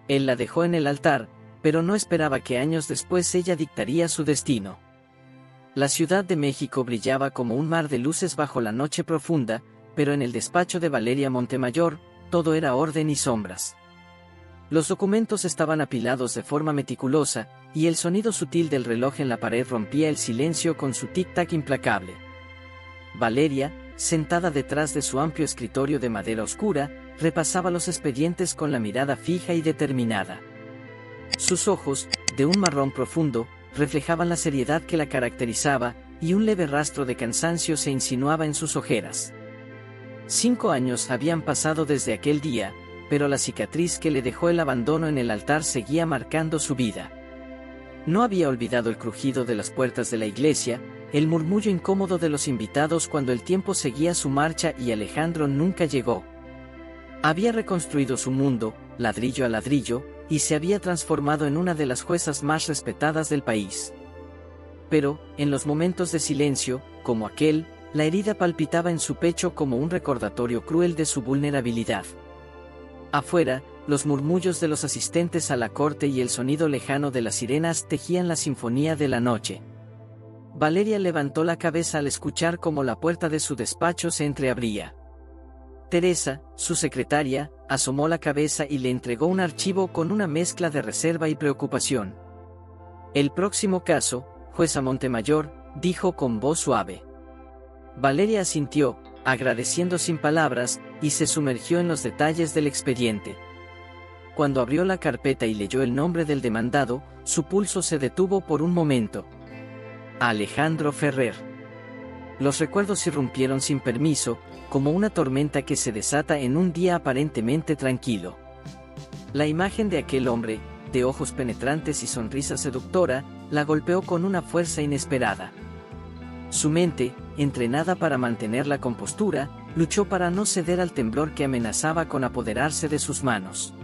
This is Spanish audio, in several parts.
Él la dejó en el altar, pero no esperaba que años después ella dictaría su destino. La Ciudad de México brillaba como un mar de luces bajo la noche profunda, pero en el despacho de Valeria Montemayor, todo era orden y sombras. Los documentos estaban apilados de forma meticulosa, y el sonido sutil del reloj en la pared rompía el silencio con su tic-tac implacable. Valeria, sentada detrás de su amplio escritorio de madera oscura, repasaba los expedientes con la mirada fija y determinada. Sus ojos, de un marrón profundo, reflejaban la seriedad que la caracterizaba, y un leve rastro de cansancio se insinuaba en sus ojeras. 5 años habían pasado desde aquel día, pero la cicatriz que le dejó el abandono en el altar seguía marcando su vida. No había olvidado el crujido de las puertas de la iglesia, el murmullo incómodo de los invitados cuando el tiempo seguía su marcha y Alejandro nunca llegó. Había reconstruido su mundo, ladrillo a ladrillo, y se había transformado en una de las juezas más respetadas del país. Pero, en los momentos de silencio, como aquel, la herida palpitaba en su pecho como un recordatorio cruel de su vulnerabilidad. Afuera, los murmullos de los asistentes a la corte y el sonido lejano de las sirenas tejían la sinfonía de la noche. Valeria levantó la cabeza al escuchar cómo la puerta de su despacho se entreabría. Teresa, su secretaria, asomó la cabeza y le entregó un archivo con una mezcla de reserva y preocupación. «El próximo caso, jueza Montemayor», dijo con voz suave. Valeria asintió, agradeciendo sin palabras, y se sumergió en los detalles del expediente. Cuando abrió la carpeta y leyó el nombre del demandado, su pulso se detuvo por un momento. Alejandro Ferrer. Los recuerdos irrumpieron sin permiso, como una tormenta que se desata en un día aparentemente tranquilo. La imagen de aquel hombre, de ojos penetrantes y sonrisa seductora, la golpeó con una fuerza inesperada. Su mente, entrenada para mantener la compostura, luchó para no ceder al temblor que amenazaba con apoderarse de sus manos.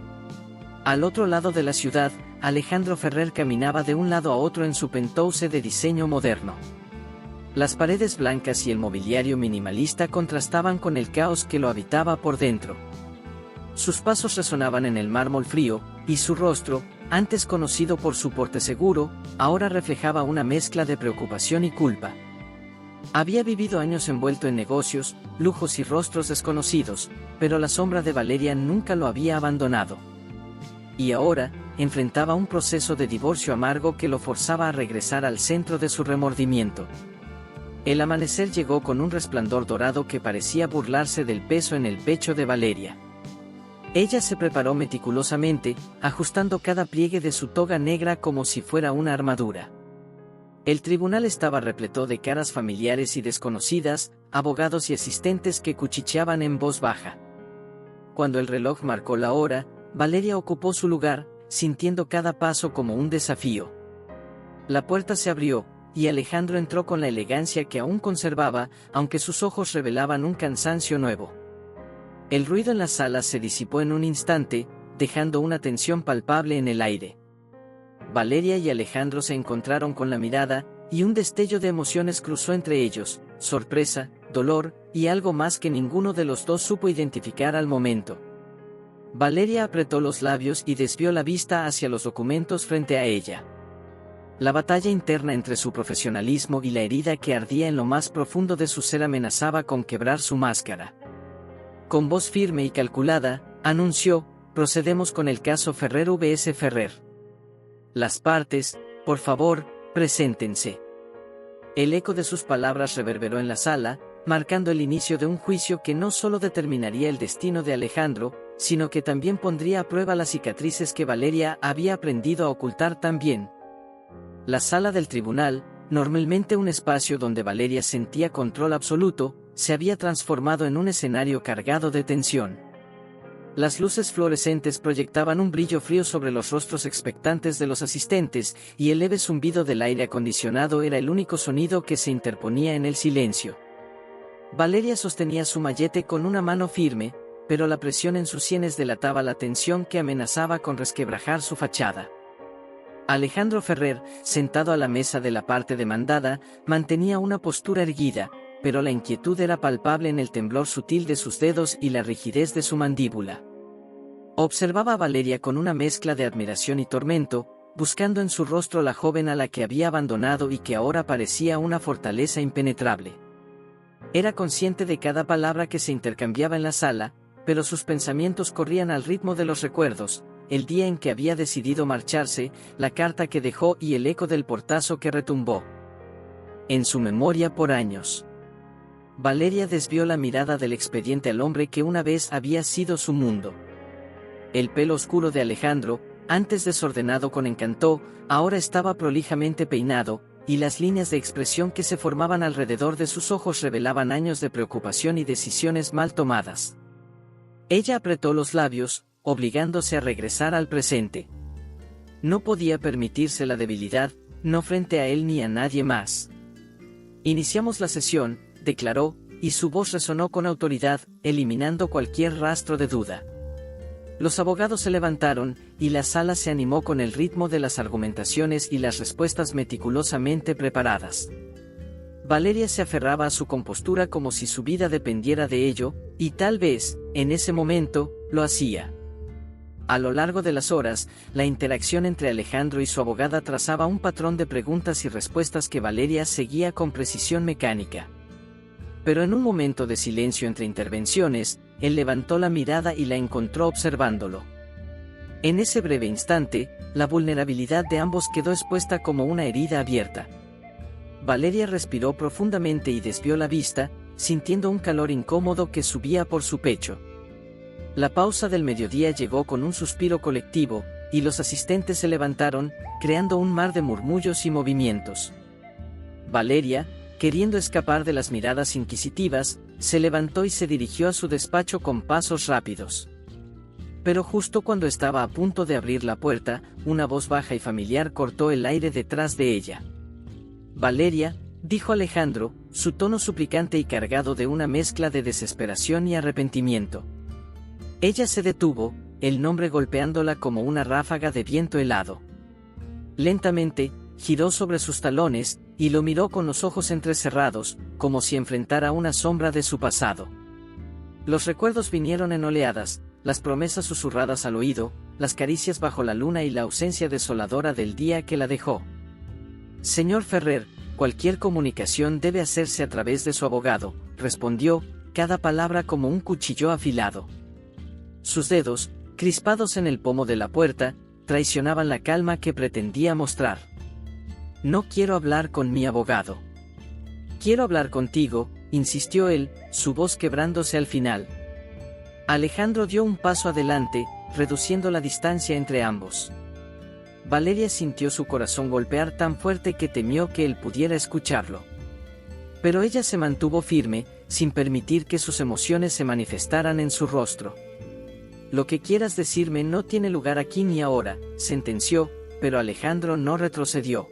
Al otro lado de la ciudad, Alejandro Ferrer caminaba de un lado a otro en su penthouse de diseño moderno. Las paredes blancas y el mobiliario minimalista contrastaban con el caos que lo habitaba por dentro. Sus pasos resonaban en el mármol frío, y su rostro, antes conocido por su porte seguro, ahora reflejaba una mezcla de preocupación y culpa. Había vivido años envuelto en negocios, lujos y rostros desconocidos, pero la sombra de Valeria nunca lo había abandonado. Y ahora, enfrentaba un proceso de divorcio amargo que lo forzaba a regresar al centro de su remordimiento. El amanecer llegó con un resplandor dorado que parecía burlarse del peso en el pecho de Valeria. Ella se preparó meticulosamente, ajustando cada pliegue de su toga negra como si fuera una armadura. El tribunal estaba repleto de caras familiares y desconocidas, abogados y asistentes que cuchicheaban en voz baja. Cuando el reloj marcó la hora, Valeria ocupó su lugar, sintiendo cada paso como un desafío. La puerta se abrió, y Alejandro entró con la elegancia que aún conservaba, aunque sus ojos revelaban un cansancio nuevo. El ruido en la sala se disipó en un instante, dejando una tensión palpable en el aire. Valeria y Alejandro se encontraron con la mirada, y un destello de emociones cruzó entre ellos, sorpresa, dolor, y algo más que ninguno de los dos supo identificar al momento. Valeria apretó los labios y desvió la vista hacia los documentos frente a ella. La batalla interna entre su profesionalismo y la herida que ardía en lo más profundo de su ser amenazaba con quebrar su máscara. Con voz firme y calculada, anunció: «Procedemos con el caso Ferrer vs Ferrer. Las partes, por favor, preséntense». El eco de sus palabras reverberó en la sala, marcando el inicio de un juicio que no solo determinaría el destino de Alejandro, sino que también pondría a prueba las cicatrices que Valeria había aprendido a ocultar tan bien. La sala del tribunal, normalmente un espacio donde Valeria sentía control absoluto, se había transformado en un escenario cargado de tensión. Las luces fluorescentes proyectaban un brillo frío sobre los rostros expectantes de los asistentes, y el leve zumbido del aire acondicionado era el único sonido que se interponía en el silencio. Valeria sostenía su mallete con una mano firme, pero la presión en sus sienes delataba la tensión que amenazaba con resquebrajar su fachada. Alejandro Ferrer, sentado a la mesa de la parte demandada, mantenía una postura erguida, pero la inquietud era palpable en el temblor sutil de sus dedos y la rigidez de su mandíbula. Observaba a Valeria con una mezcla de admiración y tormento, buscando en su rostro la joven a la que había abandonado y que ahora parecía una fortaleza impenetrable. Era consciente de cada palabra que se intercambiaba en la sala, pero sus pensamientos corrían al ritmo de los recuerdos, el día en que había decidido marcharse, la carta que dejó y el eco del portazo que retumbó en su memoria por años. Valeria desvió la mirada del expediente al hombre que una vez había sido su mundo. El pelo oscuro de Alejandro, antes desordenado con encanto, ahora estaba prolijamente peinado, y las líneas de expresión que se formaban alrededor de sus ojos revelaban años de preocupación y decisiones mal tomadas. Ella apretó los labios, obligándose a regresar al presente. No podía permitirse la debilidad, no frente a él ni a nadie más. Iniciamos la sesión, declaró, y su voz resonó con autoridad, eliminando cualquier rastro de duda. Los abogados se levantaron, y la sala se animó con el ritmo de las argumentaciones y las respuestas meticulosamente preparadas. Valeria se aferraba a su compostura como si su vida dependiera de ello, y tal vez, en ese momento, lo hacía. A lo largo de las horas, la interacción entre Alejandro y su abogada trazaba un patrón de preguntas y respuestas que Valeria seguía con precisión mecánica. Pero en un momento de silencio entre intervenciones, él levantó la mirada y la encontró observándolo. En ese breve instante, la vulnerabilidad de ambos quedó expuesta como una herida abierta. Valeria respiró profundamente y desvió la vista, sintiendo un calor incómodo que subía por su pecho. La pausa del mediodía llegó con un suspiro colectivo, y los asistentes se levantaron, creando un mar de murmullos y movimientos. Valeria, queriendo escapar de las miradas inquisitivas, se levantó y se dirigió a su despacho con pasos rápidos. Pero justo cuando estaba a punto de abrir la puerta, una voz baja y familiar cortó el aire detrás de ella. «Valeria», dijo Alejandro, su tono suplicante y cargado de una mezcla de desesperación y arrepentimiento. Ella se detuvo, el nombre golpeándola como una ráfaga de viento helado. Lentamente, giró sobre sus talones, y lo miró con los ojos entrecerrados, como si enfrentara una sombra de su pasado. Los recuerdos vinieron en oleadas, las promesas susurradas al oído, las caricias bajo la luna y la ausencia desoladora del día que la dejó. «Señor Ferrer, cualquier comunicación debe hacerse a través de su abogado», respondió, cada palabra como un cuchillo afilado. Sus dedos, crispados en el pomo de la puerta, traicionaban la calma que pretendía mostrar. «No quiero hablar con mi abogado. Quiero hablar contigo», insistió él, su voz quebrándose al final. Alejandro dio un paso adelante, reduciendo la distancia entre ambos. Valeria sintió su corazón golpear tan fuerte que temió que él pudiera escucharlo. Pero ella se mantuvo firme, sin permitir que sus emociones se manifestaran en su rostro. «Lo que quieras decirme no tiene lugar aquí ni ahora», sentenció, pero Alejandro no retrocedió.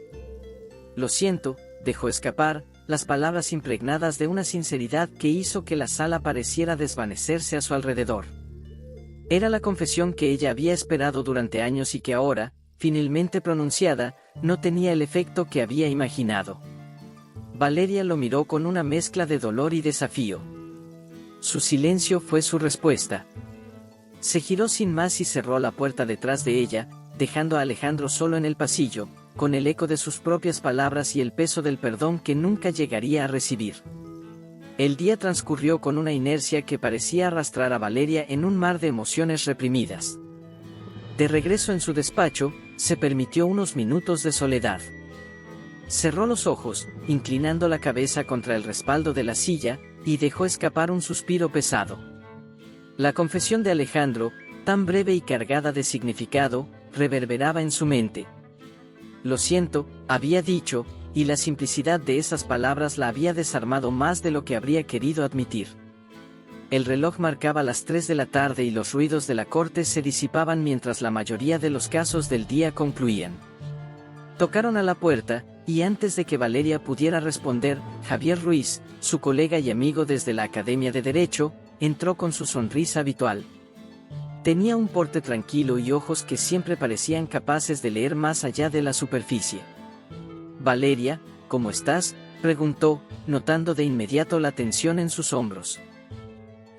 «Lo siento», dejó escapar, las palabras impregnadas de una sinceridad que hizo que la sala pareciera desvanecerse a su alrededor. Era la confesión que ella había esperado durante años y que ahora, finalmente pronunciada, no tenía el efecto que había imaginado. Valeria lo miró con una mezcla de dolor y desafío. Su silencio fue su respuesta. Se giró sin más y cerró la puerta detrás de ella, dejando a Alejandro solo en el pasillo, con el eco de sus propias palabras y el peso del perdón que nunca llegaría a recibir. El día transcurrió con una inercia que parecía arrastrar a Valeria en un mar de emociones reprimidas. De regreso en su despacho, se permitió unos minutos de soledad. Cerró los ojos, inclinando la cabeza contra el respaldo de la silla, y dejó escapar un suspiro pesado. La confesión de Alejandro, tan breve y cargada de significado, reverberaba en su mente. «Lo siento», había dicho, y la simplicidad de esas palabras la había desarmado más de lo que habría querido admitir. El reloj marcaba las 3 de la tarde y los ruidos de la corte se disipaban mientras la mayoría de los casos del día concluían. Tocaron a la puerta, y antes de que Valeria pudiera responder, Javier Ruiz, su colega y amigo desde la Academia de Derecho, entró con su sonrisa habitual. Tenía un porte tranquilo y ojos que siempre parecían capaces de leer más allá de la superficie. «Valeria, ¿cómo estás?», preguntó, notando de inmediato la tensión en sus hombros.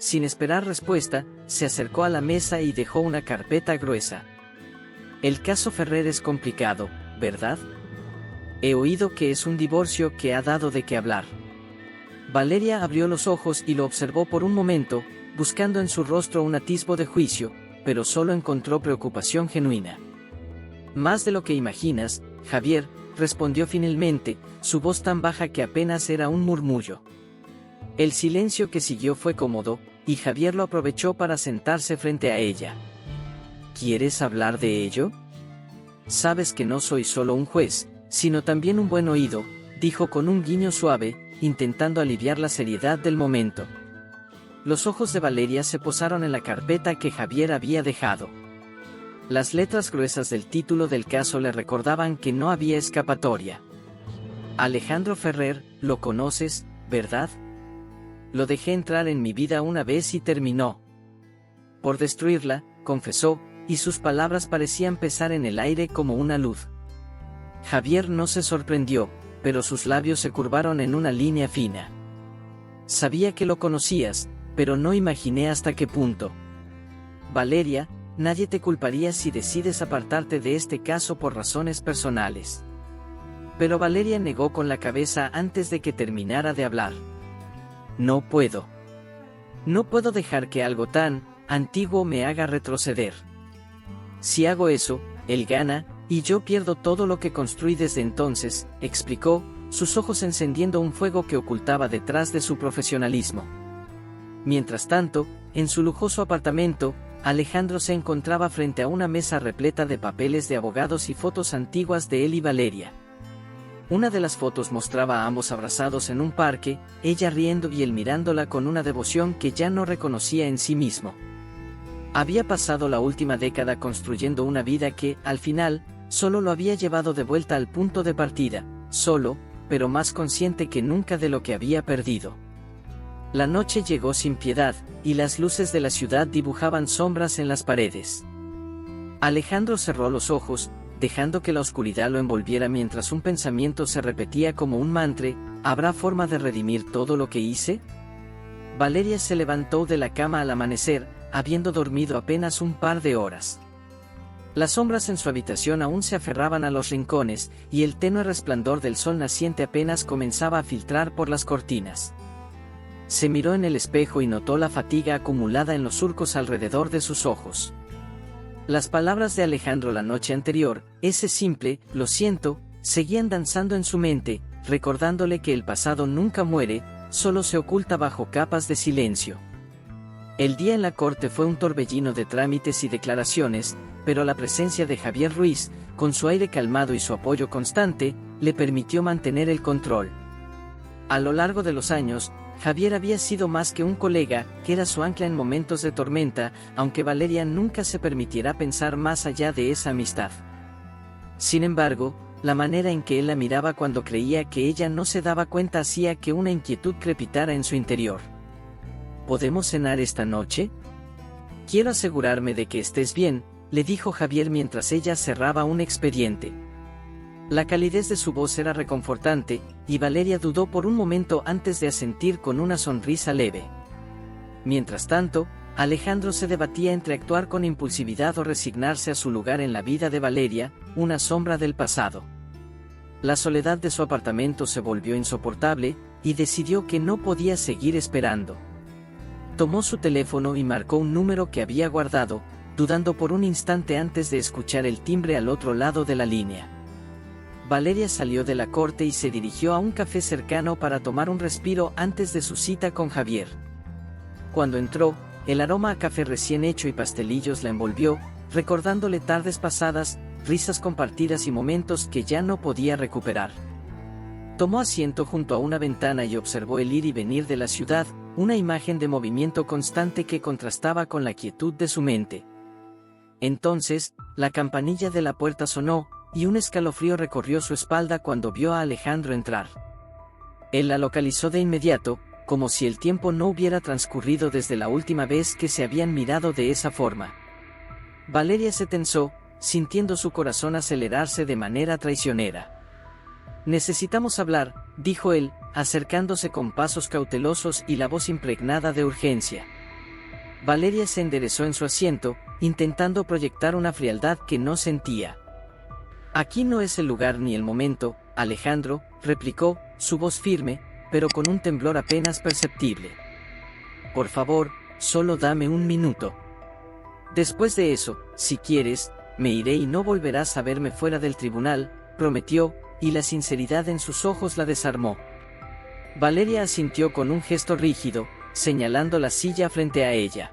sin esperar respuesta, se acercó a la mesa y dejó una carpeta gruesa. El caso Ferrer es complicado, ¿verdad? He oído que es un divorcio que ha dado de qué hablar. Valeria abrió los ojos y lo observó por un momento, buscando en su rostro un atisbo de juicio, pero solo encontró preocupación genuina. Más de lo que imaginas, Javier, respondió finalmente, su voz tan baja que apenas era un murmullo. El silencio que siguió fue cómodo, y Javier lo aprovechó para sentarse frente a ella. ¿Quieres hablar de ello? Sabes que no soy solo un juez, sino también un buen oído, dijo con un guiño suave, intentando aliviar la seriedad del momento. Los ojos de Valeria se posaron en la carpeta que Javier había dejado. Las letras gruesas del título del caso le recordaban que no había escapatoria. Alejandro Ferrer, lo conoces, ¿verdad? Lo dejé entrar en mi vida una vez y terminó por destruirla, confesó, y sus palabras parecían pesar en el aire como una luz. Javier no se sorprendió, pero sus labios se curvaron en una línea fina. Sabía que lo conocías, pero no imaginé hasta qué punto. Valeria, nadie te culparía si decides apartarte de este caso por razones personales. Pero Valeria negó con la cabeza antes de que terminara de hablar. No puedo. No puedo dejar que algo tan antiguo me haga retroceder. Si hago eso, él gana, y yo pierdo todo lo que construí desde entonces, explicó, sus ojos encendiendo un fuego que ocultaba detrás de su profesionalismo. Mientras tanto, en su lujoso apartamento, Alejandro se encontraba frente a una mesa repleta de papeles de abogados y fotos antiguas de él y Valeria. Una de las fotos mostraba a ambos abrazados en un parque, ella riendo y él mirándola con una devoción que ya no reconocía en sí mismo. Había pasado la última década construyendo una vida que, al final, solo lo había llevado de vuelta al punto de partida, solo, pero más consciente que nunca de lo que había perdido. La noche llegó sin piedad, y las luces de la ciudad dibujaban sombras en las paredes. Alejandro cerró los ojos, dejando que la oscuridad lo envolviera mientras un pensamiento se repetía como un mantra: ¿habrá forma de redimir todo lo que hice? Valeria se levantó de la cama al amanecer, habiendo dormido apenas un par de horas. Las sombras en su habitación aún se aferraban a los rincones, y el tenue resplandor del sol naciente apenas comenzaba a filtrar por las cortinas. Se miró en el espejo y notó la fatiga acumulada en los surcos alrededor de sus ojos. Las palabras de Alejandro la noche anterior, ese simple, lo siento, seguían danzando en su mente, recordándole que el pasado nunca muere, solo se oculta bajo capas de silencio. El día en la corte fue un torbellino de trámites y declaraciones, pero la presencia de Javier Ruiz, con su aire calmado y su apoyo constante, le permitió mantener el control. A lo largo de los años, Javier había sido más que un colega, que era su ancla en momentos de tormenta, aunque Valeria nunca se permitiera pensar más allá de esa amistad. Sin embargo, la manera en que él la miraba cuando creía que ella no se daba cuenta hacía que una inquietud crepitara en su interior. ¿Podemos cenar esta noche? Quiero asegurarme de que estés bien, le dijo Javier mientras ella cerraba un expediente. La calidez de su voz era reconfortante, y Valeria dudó por un momento antes de asentir con una sonrisa leve. Mientras tanto, Alejandro se debatía entre actuar con impulsividad o resignarse a su lugar en la vida de Valeria, una sombra del pasado. La soledad de su apartamento se volvió insoportable, y decidió que no podía seguir esperando. Tomó su teléfono y marcó un número que había guardado, dudando por un instante antes de escuchar el timbre al otro lado de la línea. Valeria salió de la corte y se dirigió a un café cercano para tomar un respiro antes de su cita con Javier. Cuando entró, el aroma a café recién hecho y pastelillos la envolvió, recordándole tardes pasadas, risas compartidas y momentos que ya no podía recuperar. Tomó asiento junto a una ventana y observó el ir y venir de la ciudad, una imagen de movimiento constante que contrastaba con la quietud de su mente. Entonces, la campanilla de la puerta sonó, y un escalofrío recorrió su espalda cuando vio a Alejandro entrar. Él la localizó de inmediato, como si el tiempo no hubiera transcurrido desde la última vez que se habían mirado de esa forma. Valeria se tensó, sintiendo su corazón acelerarse de manera traicionera. «Necesitamos hablar», dijo él, acercándose con pasos cautelosos y la voz impregnada de urgencia. Valeria se enderezó en su asiento, intentando proyectar una frialdad que no sentía. «Aquí no es el lugar ni el momento, Alejandro», replicó, su voz firme, pero con un temblor apenas perceptible. «Por favor, solo dame un minuto. Después de eso, si quieres, me iré y no volverás a verme fuera del tribunal», prometió, y la sinceridad en sus ojos la desarmó. Valeria asintió con un gesto rígido, señalando la silla frente a ella.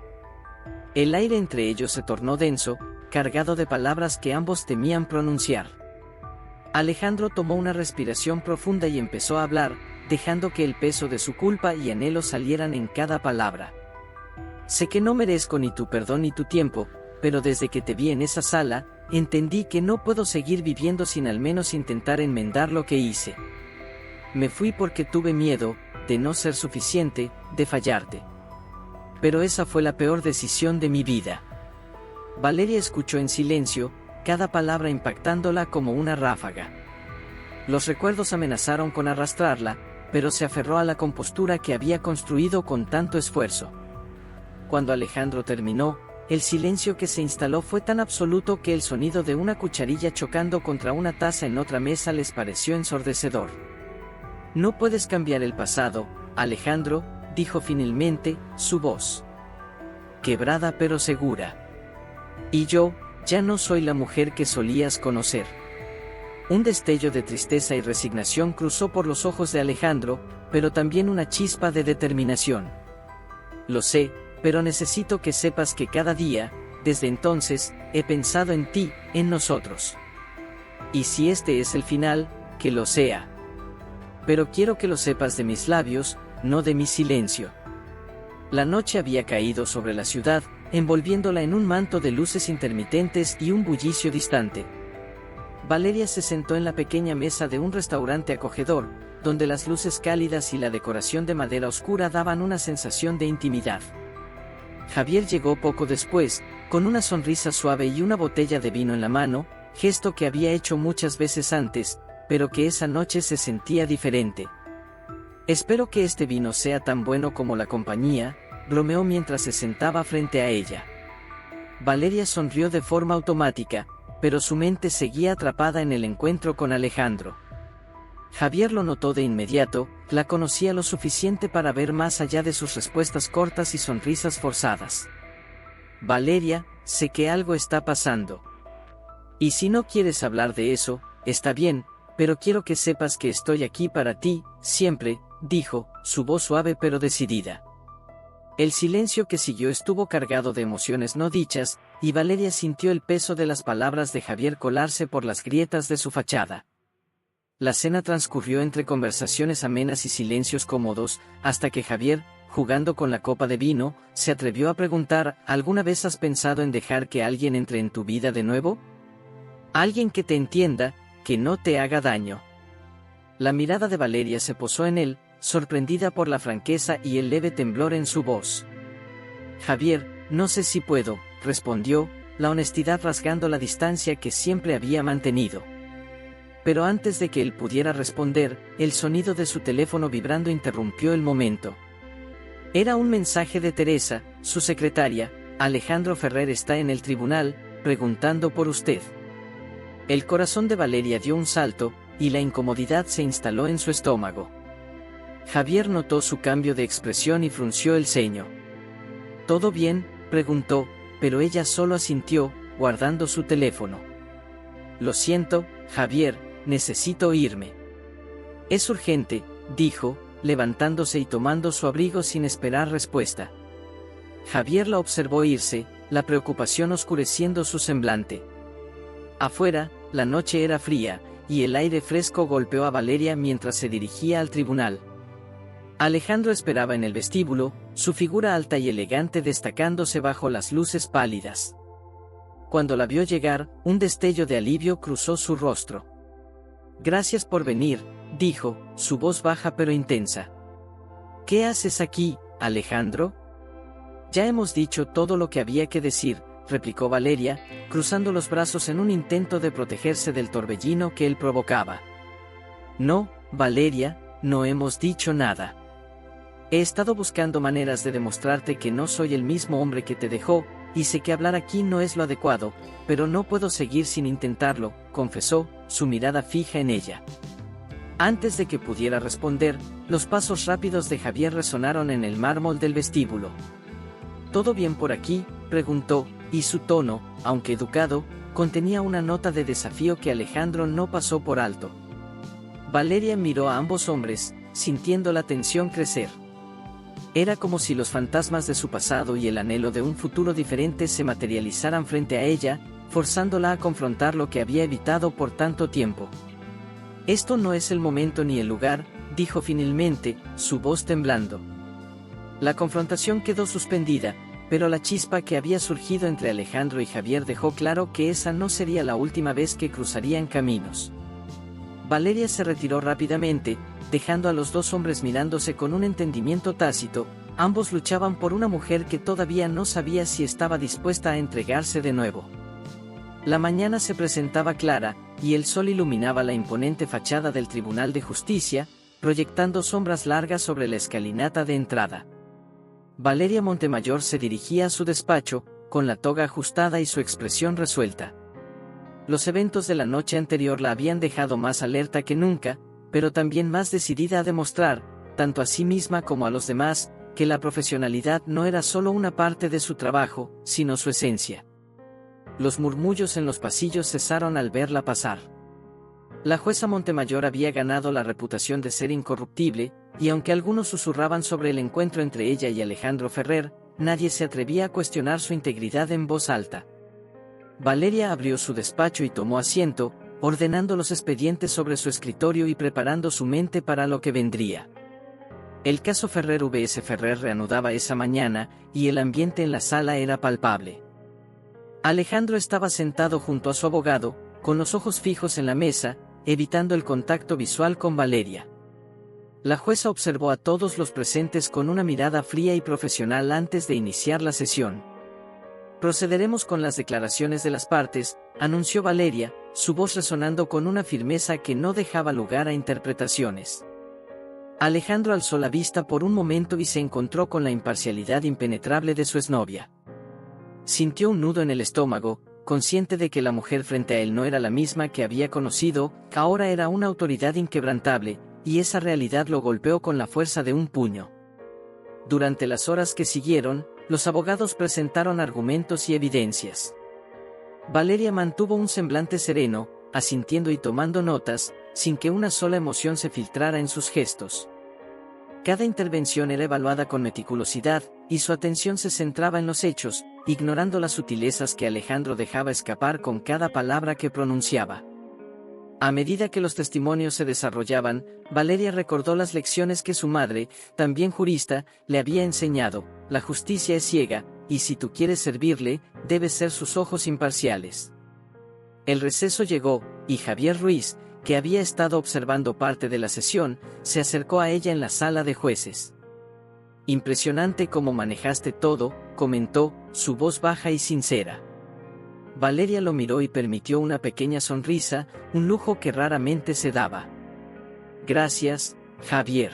El aire entre ellos se tornó denso, cargado de palabras que ambos temían pronunciar. Alejandro tomó una respiración profunda y empezó a hablar, dejando que el peso de su culpa y anhelo salieran en cada palabra. «Sé que no merezco ni tu perdón ni tu tiempo, pero desde que te vi en esa sala, entendí que no puedo seguir viviendo sin al menos intentar enmendar lo que hice. Me fui porque tuve miedo, de no ser suficiente, de fallarte. Pero esa fue la peor decisión de mi vida». Valeria escuchó en silencio, cada palabra impactándola como una ráfaga. Los recuerdos amenazaron con arrastrarla, pero se aferró a la compostura que había construido con tanto esfuerzo. Cuando Alejandro terminó, el silencio que se instaló fue tan absoluto que el sonido de una cucharilla chocando contra una taza en otra mesa les pareció ensordecedor. «No puedes cambiar el pasado, Alejandro», dijo finalmente, su voz quebrada pero segura. «Y yo, ya no soy la mujer que solías conocer». Un destello de tristeza y resignación cruzó por los ojos de Alejandro, pero también una chispa de determinación. «Lo sé, pero necesito que sepas que cada día, desde entonces, he pensado en ti, en nosotros. Y si este es el final, que lo sea. Pero quiero que lo sepas de mis labios, no de mi silencio». La noche había caído sobre la ciudad, envolviéndola en un manto de luces intermitentes y un bullicio distante. Valeria se sentó en la pequeña mesa de un restaurante acogedor, donde las luces cálidas y la decoración de madera oscura daban una sensación de intimidad. Javier llegó poco después, con una sonrisa suave y una botella de vino en la mano, gesto que había hecho muchas veces antes, pero que esa noche se sentía diferente. «Espero que este vino sea tan bueno como la compañía», bromeó mientras se sentaba frente a ella. Valeria sonrió de forma automática, pero su mente seguía atrapada en el encuentro con Alejandro. Javier lo notó de inmediato, la conocía lo suficiente para ver más allá de sus respuestas cortas y sonrisas forzadas. «Valeria, sé que algo está pasando. Y si no quieres hablar de eso, está bien, pero quiero que sepas que estoy aquí para ti, siempre», dijo, su voz suave pero decidida. El silencio que siguió estuvo cargado de emociones no dichas, y Valeria sintió el peso de las palabras de Javier colarse por las grietas de su fachada. La cena transcurrió entre conversaciones amenas y silencios cómodos, hasta que Javier, jugando con la copa de vino, se atrevió a preguntar: «¿Alguna vez has pensado en dejar que alguien entre en tu vida de nuevo? Alguien que te entienda, que no te haga daño». La mirada de Valeria se posó en él, sorprendida por la franqueza y el leve temblor en su voz. «Javier, no sé si puedo», respondió, la honestidad rasgando la distancia que siempre había mantenido. Pero antes de que él pudiera responder, el sonido de su teléfono vibrando interrumpió el momento. Era un mensaje de Teresa, su secretaria: «Alejandro Ferrer está en el tribunal, preguntando por usted». El corazón de Valeria dio un salto, y la incomodidad se instaló en su estómago. Javier notó su cambio de expresión y frunció el ceño. «¿Todo bien?», preguntó, pero ella solo asintió, guardando su teléfono. «Lo siento, Javier, necesito irme». «Es urgente», dijo, levantándose y tomando su abrigo sin esperar respuesta. Javier la observó irse, la preocupación oscureciendo su semblante. Afuera, la noche era fría, y el aire fresco golpeó a Valeria mientras se dirigía al tribunal. Alejandro esperaba en el vestíbulo, su figura alta y elegante destacándose bajo las luces pálidas. Cuando la vio llegar, un destello de alivio cruzó su rostro. «Gracias por venir», dijo, su voz baja pero intensa. «¿Qué haces aquí, Alejandro?» «Ya hemos dicho todo lo que había que decir», replicó Valeria, cruzando los brazos en un intento de protegerse del torbellino que él provocaba. «No, Valeria, no hemos dicho nada. He estado buscando maneras de demostrarte que no soy el mismo hombre que te dejó, y sé que hablar aquí no es lo adecuado, pero no puedo seguir sin intentarlo, confesó, su mirada fija en ella. Antes de que pudiera responder, los pasos rápidos de Javier resonaron en el mármol del vestíbulo. ¿Todo bien por aquí?, preguntó, y su tono, aunque educado, contenía una nota de desafío que Alejandro no pasó por alto. Valeria miró a ambos hombres, sintiendo la tensión crecer. Era como si los fantasmas de su pasado y el anhelo de un futuro diferente se materializaran frente a ella, forzándola a confrontar lo que había evitado por tanto tiempo. «Esto no es el momento ni el lugar», dijo finalmente, su voz temblando. La confrontación quedó suspendida, pero la chispa que había surgido entre Alejandro y Javier dejó claro que esa no sería la última vez que cruzarían caminos. Valeria se retiró rápidamente, dejando a los dos hombres mirándose con un entendimiento tácito. Ambos luchaban por una mujer que todavía no sabía si estaba dispuesta a entregarse de nuevo. La mañana se presentaba clara, y el sol iluminaba la imponente fachada del Tribunal de Justicia, proyectando sombras largas sobre la escalinata de entrada. Valeria Montemayor se dirigía a su despacho, con la toga ajustada y su expresión resuelta. Los eventos de la noche anterior la habían dejado más alerta que nunca, pero también más decidida a demostrar, tanto a sí misma como a los demás, que la profesionalidad no era solo una parte de su trabajo, sino su esencia. Los murmullos en los pasillos cesaron al verla pasar. La jueza Montemayor había ganado la reputación de ser incorruptible, y aunque algunos susurraban sobre el encuentro entre ella y Alejandro Ferrer, nadie se atrevía a cuestionar su integridad en voz alta. Valeria abrió su despacho y tomó asiento, ordenando los expedientes sobre su escritorio y preparando su mente para lo que vendría. El caso Ferrer vs Ferrer reanudaba esa mañana, y el ambiente en la sala era palpable. Alejandro estaba sentado junto a su abogado, con los ojos fijos en la mesa, evitando el contacto visual con Valeria. La jueza observó a todos los presentes con una mirada fría y profesional antes de iniciar la sesión. «Procederemos con las declaraciones de las partes», anunció Valeria, su voz resonando con una firmeza que no dejaba lugar a interpretaciones. Alejandro alzó la vista por un momento y se encontró con la imparcialidad impenetrable de su exnovia. Sintió un nudo en el estómago, consciente de que la mujer frente a él no era la misma que había conocido, ahora era una autoridad inquebrantable, y esa realidad lo golpeó con la fuerza de un puño. Durante las horas que siguieron, los abogados presentaron argumentos y evidencias. Valeria mantuvo un semblante sereno, asintiendo y tomando notas, sin que una sola emoción se filtrara en sus gestos. Cada intervención era evaluada con meticulosidad, y su atención se centraba en los hechos, ignorando las sutilezas que Alejandro dejaba escapar con cada palabra que pronunciaba. A medida que los testimonios se desarrollaban, Valeria recordó las lecciones que su madre, también jurista, le había enseñado: la justicia es ciega, y si tú quieres servirle, debes ser sus ojos imparciales. El receso llegó, y Javier Ruiz, que había estado observando parte de la sesión, se acercó a ella en la sala de jueces. «Impresionante cómo manejaste todo», comentó, su voz baja y sincera. Valeria lo miró y permitió una pequeña sonrisa, un lujo que raramente se daba. «Gracias, Javier.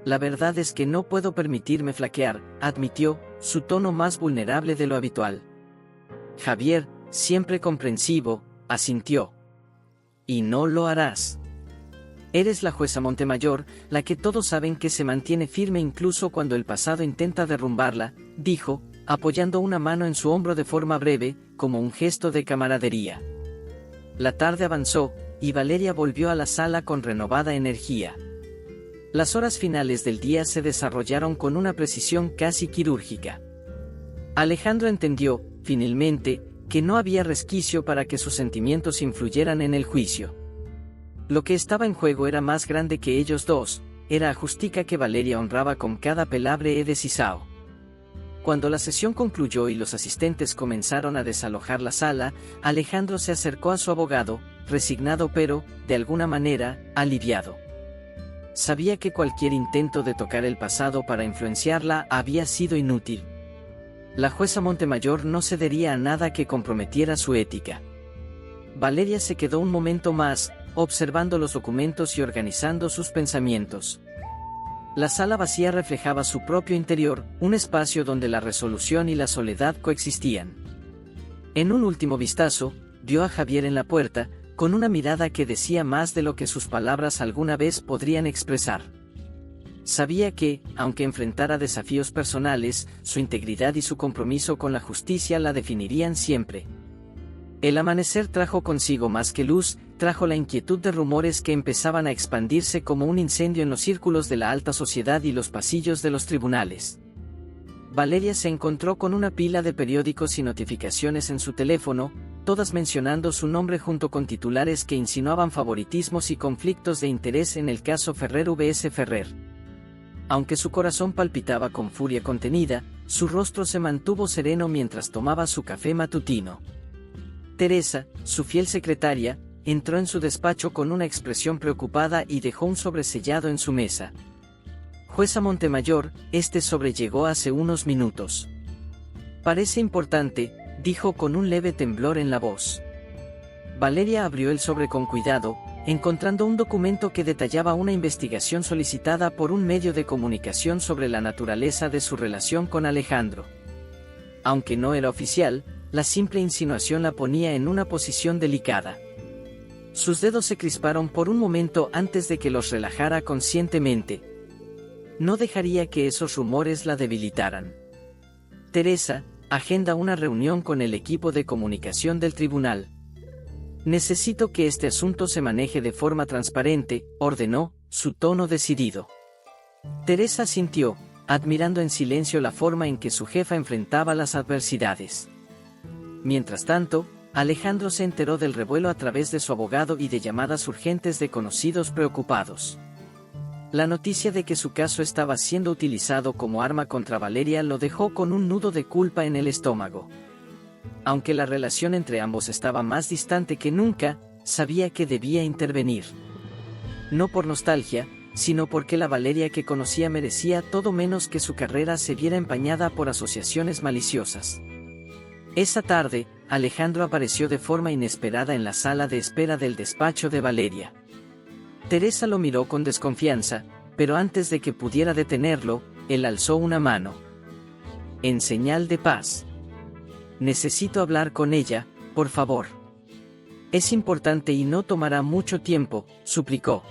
La verdad es que no puedo permitirme flaquear», admitió, su tono más vulnerable de lo habitual. Javier, siempre comprensivo, asintió. «Y no lo harás. Eres la jueza Montemayor, la que todos saben que se mantiene firme incluso cuando el pasado intenta derrumbarla», dijo, apoyando una mano en su hombro de forma breve, como un gesto de camaradería. La tarde avanzó, y Valeria volvió a la sala con renovada energía. Las horas finales del día se desarrollaron con una precisión casi quirúrgica. Alejandro entendió, finalmente, que no había resquicio para que sus sentimientos influyeran en el juicio. Lo que estaba en juego era más grande que ellos dos, era a Justica que Valeria honraba con cada palabra de Sisao. Cuando la sesión concluyó y los asistentes comenzaron a desalojar la sala, Alejandro se acercó a su abogado, resignado pero, de alguna manera, aliviado. Sabía que cualquier intento de tocar el pasado para influenciarla había sido inútil. La jueza Montemayor no cedería a nada que comprometiera su ética. Valeria se quedó un momento más, observando los documentos y organizando sus pensamientos. La sala vacía reflejaba su propio interior, un espacio donde la resolución y la soledad coexistían. En un último vistazo, vio a Javier en la puerta, con una mirada que decía más de lo que sus palabras alguna vez podrían expresar. Sabía que, aunque enfrentara desafíos personales, su integridad y su compromiso con la justicia la definirían siempre. El amanecer trajo consigo más que luz, trajo la inquietud de rumores que empezaban a expandirse como un incendio en los círculos de la alta sociedad y los pasillos de los tribunales. Valeria se encontró con una pila de periódicos y notificaciones en su teléfono, todas mencionando su nombre junto con titulares que insinuaban favoritismos y conflictos de interés en el caso Ferrer vs Ferrer. Aunque su corazón palpitaba con furia contenida, su rostro se mantuvo sereno mientras tomaba su café matutino. Teresa, su fiel secretaria, entró en su despacho con una expresión preocupada y dejó un sobresellado en su mesa. Jueza Montemayor, este sobre llegó hace unos minutos. Parece importante, dijo con un leve temblor en la voz. Valeria abrió el sobre con cuidado, encontrando un documento que detallaba una investigación solicitada por un medio de comunicación sobre la naturaleza de su relación con Alejandro. Aunque no era oficial, la simple insinuación la ponía en una posición delicada. Sus dedos se crisparon por un momento antes de que los relajara conscientemente. No dejaría que esos rumores la debilitaran. Teresa, agenda una reunión con el equipo de comunicación del tribunal. Necesito que este asunto se maneje de forma transparente, ordenó, su tono decidido. Teresa asintió, admirando en silencio la forma en que su jefa enfrentaba las adversidades. Mientras tanto, Alejandro se enteró del revuelo a través de su abogado y de llamadas urgentes de conocidos preocupados. La noticia de que su caso estaba siendo utilizado como arma contra Valeria lo dejó con un nudo de culpa en el estómago. Aunque la relación entre ambos estaba más distante que nunca, sabía que debía intervenir. No por nostalgia, sino porque la Valeria que conocía merecía todo menos que su carrera se viera empañada por asociaciones maliciosas. Esa tarde, Alejandro apareció de forma inesperada en la sala de espera del despacho de Valeria. Teresa lo miró con desconfianza, pero antes de que pudiera detenerlo, él alzó una mano. En señal de paz. Necesito hablar con ella, por favor. Es importante y no tomará mucho tiempo, suplicó.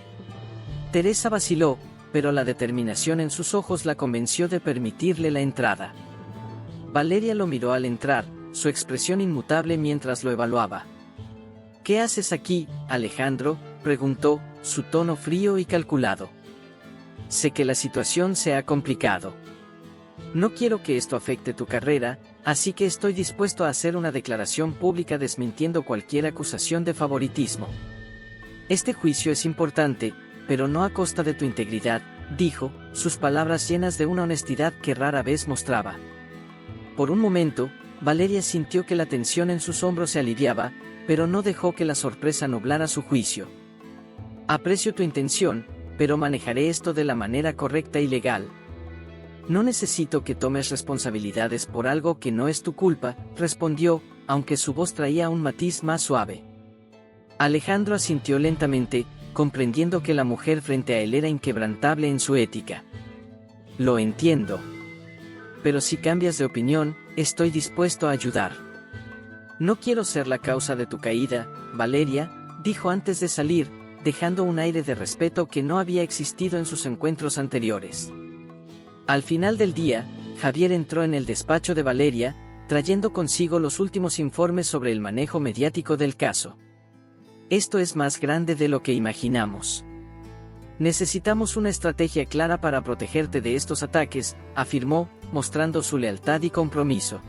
Teresa vaciló, pero la determinación en sus ojos la convenció de permitirle la entrada. Valeria lo miró al entrar, su expresión inmutable mientras lo evaluaba. ¿Qué haces aquí, Alejandro?, preguntó, su tono frío y calculado. Sé que la situación se ha complicado. No quiero que esto afecte tu carrera, así que estoy dispuesto a hacer una declaración pública desmintiendo cualquier acusación de favoritismo. Este juicio es importante, pero no a costa de tu integridad, dijo, sus palabras llenas de una honestidad que rara vez mostraba. Por un momento, Valeria sintió que la tensión en sus hombros se aliviaba, pero no dejó que la sorpresa nublara su juicio. Aprecio tu intención, pero manejaré esto de la manera correcta y legal. No necesito que tomes responsabilidades por algo que no es tu culpa, respondió, aunque su voz traía un matiz más suave. Alejandro asintió lentamente, comprendiendo que la mujer frente a él era inquebrantable en su ética. Lo entiendo. Pero si cambias de opinión, estoy dispuesto a ayudar. No quiero ser la causa de tu caída, Valeria, dijo antes de salir, dejando un aire de respeto que no había existido en sus encuentros anteriores. Al final del día, Javier entró en el despacho de Valeria, trayendo consigo los últimos informes sobre el manejo mediático del caso. Esto es más grande de lo que imaginamos. Necesitamos una estrategia clara para protegerte de estos ataques, afirmó, mostrando su lealtad y compromiso.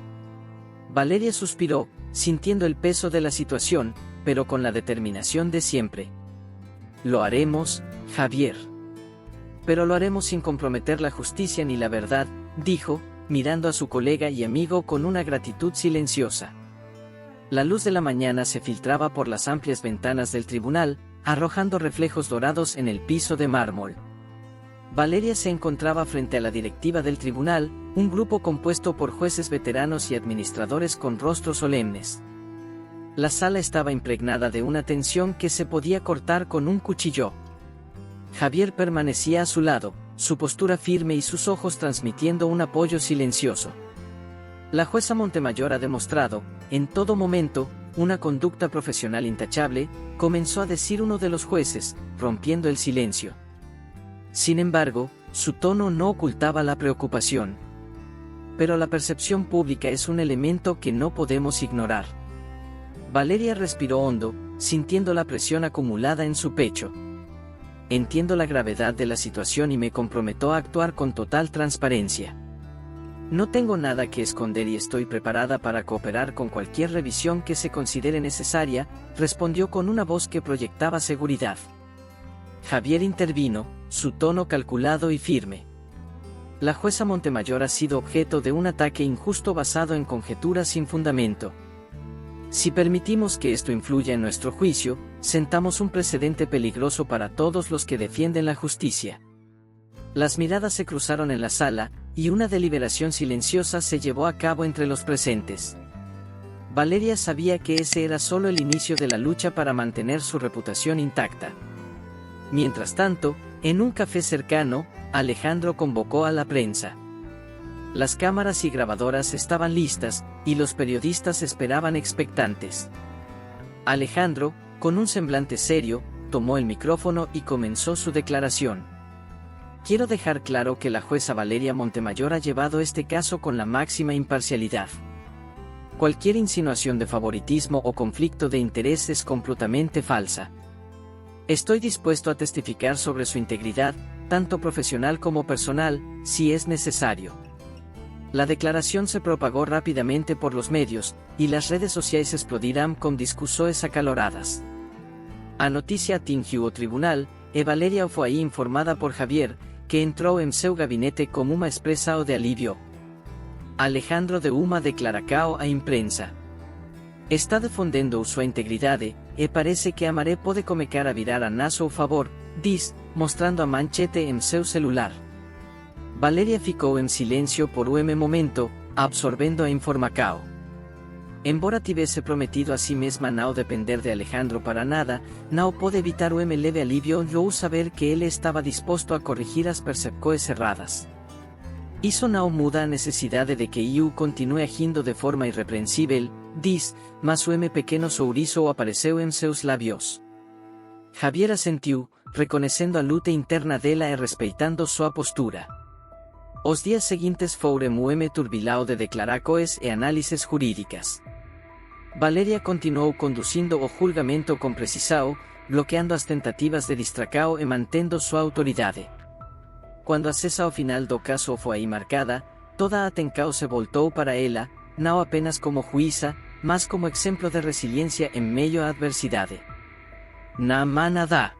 Valeria suspiró, sintiendo el peso de la situación, pero con la determinación de siempre. Lo haremos, Javier. Pero lo haremos sin comprometer la justicia ni la verdad, dijo, mirando a su colega y amigo con una gratitud silenciosa. La luz de la mañana se filtraba por las amplias ventanas del tribunal, arrojando reflejos dorados en el piso de mármol. Valeria se encontraba frente a la directiva del tribunal, un grupo compuesto por jueces veteranos y administradores con rostros solemnes. La sala estaba impregnada de una tensión que se podía cortar con un cuchillo. Javier permanecía a su lado, su postura firme y sus ojos transmitiendo un apoyo silencioso. La jueza Montemayor ha demostrado, en todo momento, una conducta profesional intachable, comenzó a decir uno de los jueces, rompiendo el silencio. Sin embargo, su tono no ocultaba la preocupación. Pero la percepción pública es un elemento que no podemos ignorar. Valeria respiró hondo, sintiendo la presión acumulada en su pecho. Entiendo la gravedad de la situación y me comprometo a actuar con total transparencia. No tengo nada que esconder y estoy preparada para cooperar con cualquier revisión que se considere necesaria, respondió con una voz que proyectaba seguridad. Javier intervino, su tono calculado y firme. La jueza Montemayor ha sido objeto de un ataque injusto basado en conjeturas sin fundamento. Si permitimos que esto influya en nuestro juicio, sentamos un precedente peligroso para todos los que defienden la justicia. Las miradas se cruzaron en la sala, y una deliberación silenciosa se llevó a cabo entre los presentes. Valeria sabía que ese era solo el inicio de la lucha para mantener su reputación intacta. Mientras tanto, en un café cercano, Alejandro convocó a la prensa. Las cámaras y grabadoras estaban listas, y los periodistas esperaban expectantes. Alejandro, con un semblante serio, tomó el micrófono y comenzó su declaración. Quiero dejar claro que la jueza Valeria Montemayor ha llevado este caso con la máxima imparcialidad. Cualquier insinuación de favoritismo o conflicto de interés es completamente falsa. Estoy dispuesto a testificar sobre su integridad, tanto profesional como personal, si es necesario. La declaración se propagó rápidamente por los medios, y las redes sociales explodirán con discusiones acaloradas. A noticia atingió o tribunal, e Valeria fue ahí informada por Javier, que entró en seu gabinete con una expresa de alivio. Alejandro de Uma declaracao a imprensa. Está defendendo sua integridade, e parece que Amaré pode começar a virar a nosso favor, diz, mostrando a manchete en seu celular. Valeria ficou en silencio por un momento, absorbiendo a informação. Embora tivesse prometido a si mesma não depender de Alejandro para nada, não pode evitar o leve alivio ao saber que ele estava disposto a corrigir as percepções erradas. Isso não muda a necessidade de que eu continue agindo de forma irrepreensível, diz, mas o pequeno souriço apareceu em seus lábios. Javier assentiu, reconhecendo a luta interna dela e respeitando sua postura. Os dias seguintes foram turbilao de declarações e análises jurídicas. Valeria continuou conduzindo o julgamento com precisão, bloqueando as tentativas de distracao e mantendo sua autoridade. Quando a cesa ao final do caso foi aí marcada, toda a atenção se voltou para ela, não apenas como juíza, mas como exemplo de resiliência em meio à adversidade. Na manada.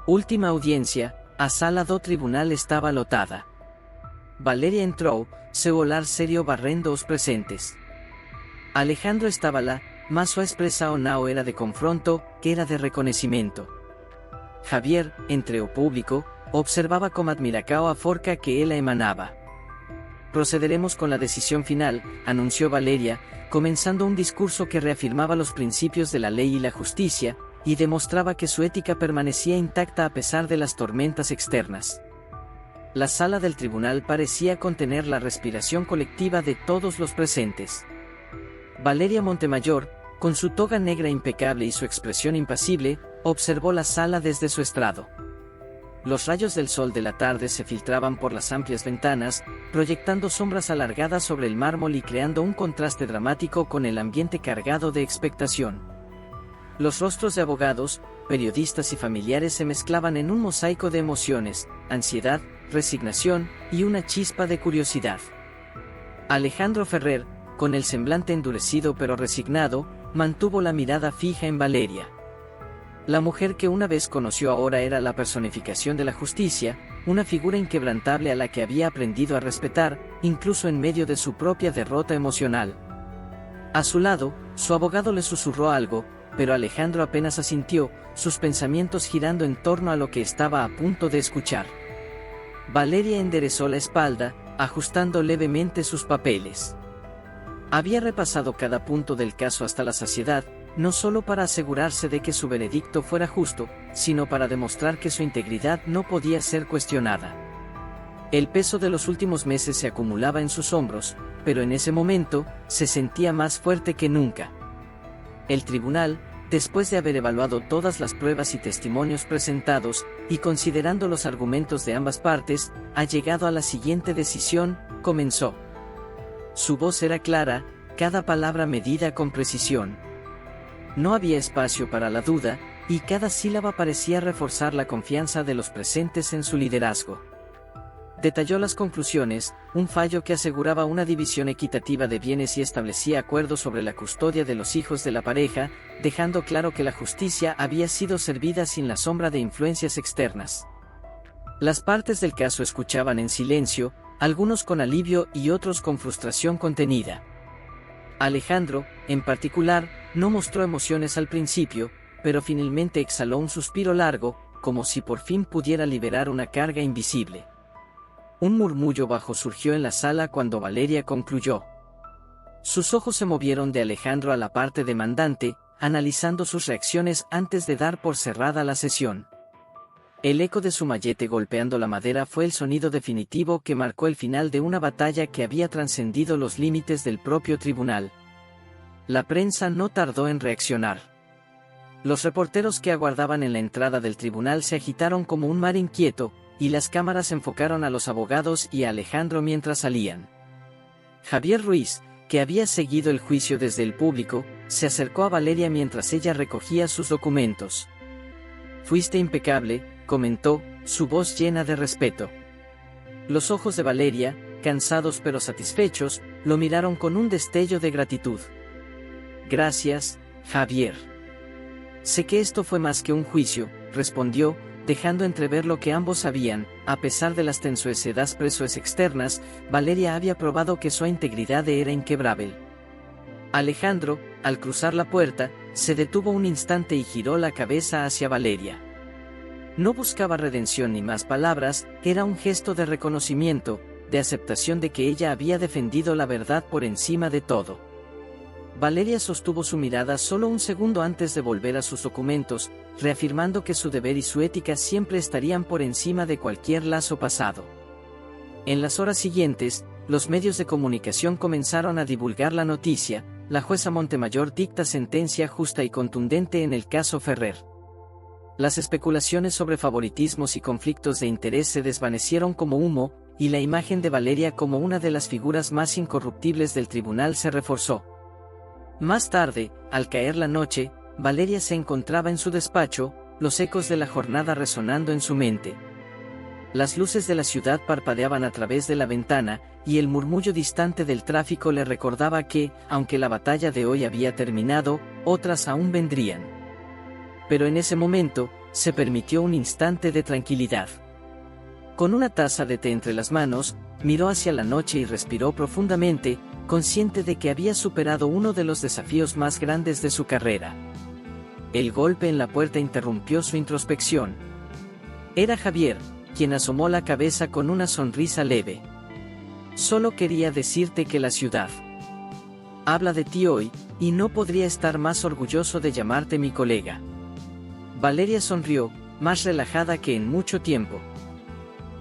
Última audiencia, a sala do tribunal estaba lotada. Valeria entrou, seu olhar serio barrendo os presentes. Alejandro estaba lá, mas sua expressão não era de confronto, que era de reconhecimento. Javier, entre o público, observaba con admiración a forca que ella emanaba. Procederemos con la decisión final, anunció Valeria, comenzando un discurso que reafirmaba los principios de la ley y la justicia, y demostraba que su ética permanecía intacta a pesar de las tormentas externas. La sala del tribunal parecía contener la respiración colectiva de todos los presentes. Valeria Montemayor, con su toga negra impecable y su expresión impasible, observó la sala desde su estrado. Los rayos del sol de la tarde se filtraban por las amplias ventanas, proyectando sombras alargadas sobre el mármol y creando un contraste dramático con el ambiente cargado de expectación. Los rostros de abogados, periodistas y familiares se mezclaban en un mosaico de emociones, ansiedad, resignación y una chispa de curiosidad. Alejandro Ferrer, con el semblante endurecido pero resignado, mantuvo la mirada fija en Valeria. La mujer que una vez conoció ahora era la personificación de la justicia, una figura inquebrantable a la que había aprendido a respetar, incluso en medio de su propia derrota emocional. A su lado, su abogado le susurró algo, pero Alejandro apenas asintió, sus pensamientos girando en torno a lo que estaba a punto de escuchar. Valeria enderezó la espalda, ajustando levemente sus papeles. Había repasado cada punto del caso hasta la saciedad, no solo para asegurarse de que su veredicto fuera justo, sino para demostrar que su integridad no podía ser cuestionada. El peso de los últimos meses se acumulaba en sus hombros, pero en ese momento, se sentía más fuerte que nunca. El tribunal, después de haber evaluado todas las pruebas y testimonios presentados, y considerando los argumentos de ambas partes, ha llegado a la siguiente decisión, comenzó. Su voz era clara, cada palabra medida con precisión. No había espacio para la duda, y cada sílaba parecía reforzar la confianza de los presentes en su liderazgo. Detalló las conclusiones, un fallo que aseguraba una división equitativa de bienes y establecía acuerdos sobre la custodia de los hijos de la pareja, dejando claro que la justicia había sido servida sin la sombra de influencias externas. Las partes del caso escuchaban en silencio, algunos con alivio y otros con frustración contenida. Alejandro, en particular, no mostró emociones al principio, pero finalmente exhaló un suspiro largo, como si por fin pudiera liberar una carga invisible. Un murmullo bajo surgió en la sala cuando Valeria concluyó. Sus ojos se movieron de Alejandro a la parte demandante, analizando sus reacciones antes de dar por cerrada la sesión. El eco de su mallete golpeando la madera fue el sonido definitivo que marcó el final de una batalla que había trascendido los límites del propio tribunal. La prensa no tardó en reaccionar. Los reporteros que aguardaban en la entrada del tribunal se agitaron como un mar inquieto, y las cámaras enfocaron a los abogados y a Alejandro mientras salían. Javier Ruiz, que había seguido el juicio desde el público, se acercó a Valeria mientras ella recogía sus documentos. «Fuiste impecable», comentó, su voz llena de respeto. Los ojos de Valeria, cansados pero satisfechos, lo miraron con un destello de gratitud. «Gracias, Javier. Sé que esto fue más que un juicio», respondió, dejando entrever lo que ambos sabían. A pesar de las tensiones externas, Valeria había probado que su integridad era inquebrable. Alejandro, al cruzar la puerta, se detuvo un instante y giró la cabeza hacia Valeria. No buscaba redención ni más palabras, era un gesto de reconocimiento, de aceptación de que ella había defendido la verdad por encima de todo. Valeria sostuvo su mirada solo un segundo antes de volver a sus documentos, reafirmando que su deber y su ética siempre estarían por encima de cualquier lazo pasado. En las horas siguientes, los medios de comunicación comenzaron a divulgar la noticia: la jueza Montemayor dicta sentencia justa y contundente en el caso Ferrer. Las especulaciones sobre favoritismos y conflictos de interés se desvanecieron como humo, y la imagen de Valeria como una de las figuras más incorruptibles del tribunal se reforzó. Más tarde, al caer la noche, Valeria se encontraba en su despacho, los ecos de la jornada resonando en su mente. Las luces de la ciudad parpadeaban a través de la ventana, y el murmullo distante del tráfico le recordaba que, aunque la batalla de hoy había terminado, otras aún vendrían. Pero en ese momento, se permitió un instante de tranquilidad. Con una taza de té entre las manos, miró hacia la noche y respiró profundamente, consciente de que había superado uno de los desafíos más grandes de su carrera. El golpe en la puerta interrumpió su introspección. Era Javier, quien asomó la cabeza con una sonrisa leve. «Solo quería decirte que la ciudad habla de ti hoy, y no podría estar más orgulloso de llamarte mi colega». Valeria sonrió, más relajada que en mucho tiempo.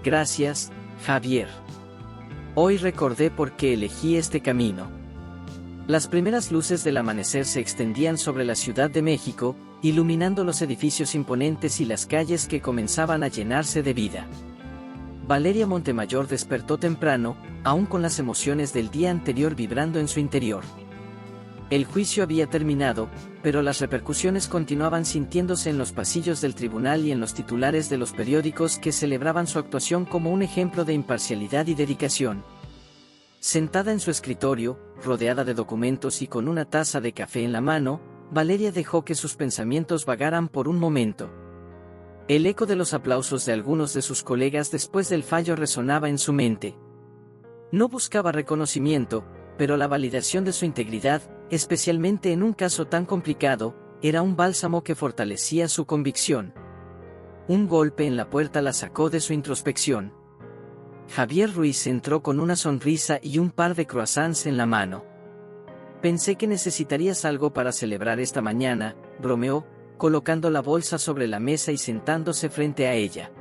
«Gracias, Javier. Hoy recordé por qué elegí este camino». Las primeras luces del amanecer se extendían sobre la Ciudad de México, iluminando los edificios imponentes y las calles que comenzaban a llenarse de vida. Valeria Montemayor despertó temprano, aún con las emociones del día anterior vibrando en su interior. El juicio había terminado, pero las repercusiones continuaban sintiéndose en los pasillos del tribunal y en los titulares de los periódicos que celebraban su actuación como un ejemplo de imparcialidad y dedicación. Sentada en su escritorio, rodeada de documentos y con una taza de café en la mano, Valeria dejó que sus pensamientos vagaran por un momento. El eco de los aplausos de algunos de sus colegas después del fallo resonaba en su mente. No buscaba reconocimiento, pero la validación de su integridad, especialmente en un caso tan complicado, era un bálsamo que fortalecía su convicción. Un golpe en la puerta la sacó de su introspección. Javier Ruiz entró con una sonrisa y un par de croissants en la mano. «Pensé que necesitarías algo para celebrar esta mañana», bromeó, colocando la bolsa sobre la mesa y sentándose frente a ella.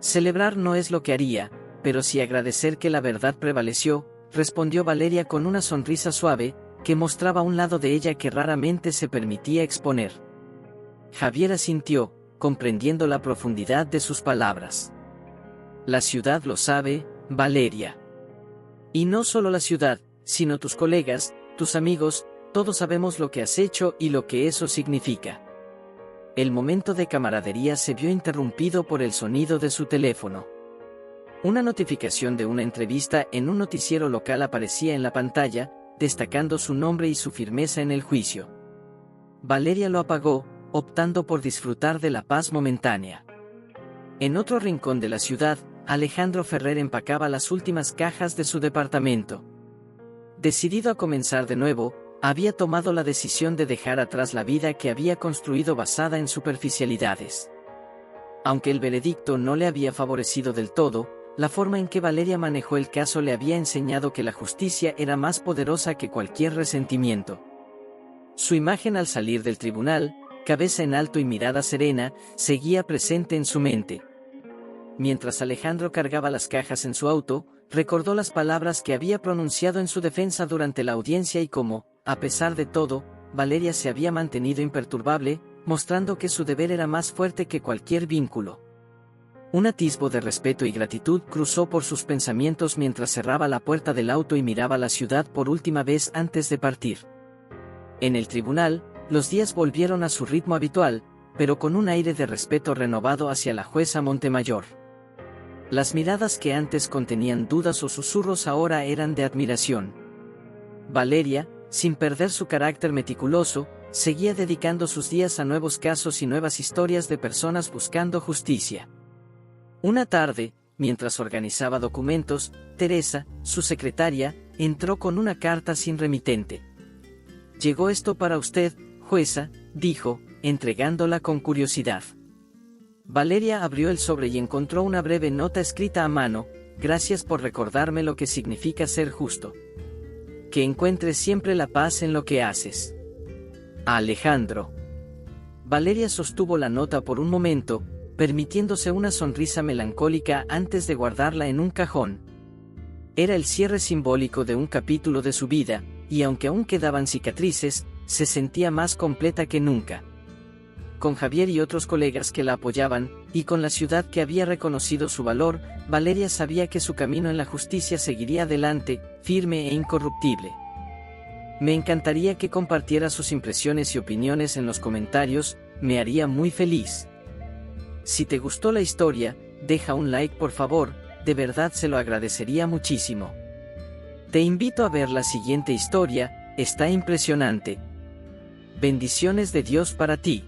«Celebrar no es lo que haría», pero sí agradecer que la verdad prevaleció, respondió Valeria con una sonrisa suave, que mostraba un lado de ella que raramente se permitía exponer. Javier asintió, comprendiendo la profundidad de sus palabras. La ciudad lo sabe, Valeria. Y no solo la ciudad, sino tus colegas, tus amigos, todos sabemos lo que has hecho y lo que eso significa. El momento de camaradería se vio interrumpido por el sonido de su teléfono. Una notificación de una entrevista en un noticiero local aparecía en la pantalla, destacando su nombre y su firmeza en el juicio. Valeria lo apagó, optando por disfrutar de la paz momentánea. En otro rincón de la ciudad, Alejandro Ferrer empacaba las últimas cajas de su departamento. Decidido a comenzar de nuevo, había tomado la decisión de dejar atrás la vida que había construido basada en superficialidades. Aunque el veredicto no le había favorecido del todo, la forma en que Valeria manejó el caso le había enseñado que la justicia era más poderosa que cualquier resentimiento. Su imagen al salir del tribunal, cabeza en alto y mirada serena, seguía presente en su mente. Mientras Alejandro cargaba las cajas en su auto, recordó las palabras que había pronunciado en su defensa durante la audiencia y cómo, a pesar de todo, Valeria se había mantenido imperturbable, mostrando que su deber era más fuerte que cualquier vínculo. Un atisbo de respeto y gratitud cruzó por sus pensamientos mientras cerraba la puerta del auto y miraba la ciudad por última vez antes de partir. En el tribunal, los días volvieron a su ritmo habitual, pero con un aire de respeto renovado hacia la jueza Montemayor. Las miradas que antes contenían dudas o susurros ahora eran de admiración. Valeria, sin perder su carácter meticuloso, seguía dedicando sus días a nuevos casos y nuevas historias de personas buscando justicia. Una tarde, mientras organizaba documentos, Teresa, su secretaria, entró con una carta sin remitente. «Llegó esto para usted, jueza», dijo, entregándola con curiosidad. Valeria abrió el sobre y encontró una breve nota escrita a mano: «Gracias por recordarme lo que significa ser justo. Que encuentres siempre la paz en lo que haces. Alejandro». Valeria sostuvo la nota por un momento, permitiéndose una sonrisa melancólica antes de guardarla en un cajón. Era el cierre simbólico de un capítulo de su vida, y aunque aún quedaban cicatrices, se sentía más completa que nunca. Con Javier y otros colegas que la apoyaban, y con la ciudad que había reconocido su valor, Valeria sabía que su camino en la justicia seguiría adelante, firme e incorruptible. Me encantaría que compartiera sus impresiones y opiniones en los comentarios, me haría muy feliz. Si te gustó la historia, deja un like por favor, de verdad se lo agradecería muchísimo. Te invito a ver la siguiente historia, está impresionante. Bendiciones de Dios para ti.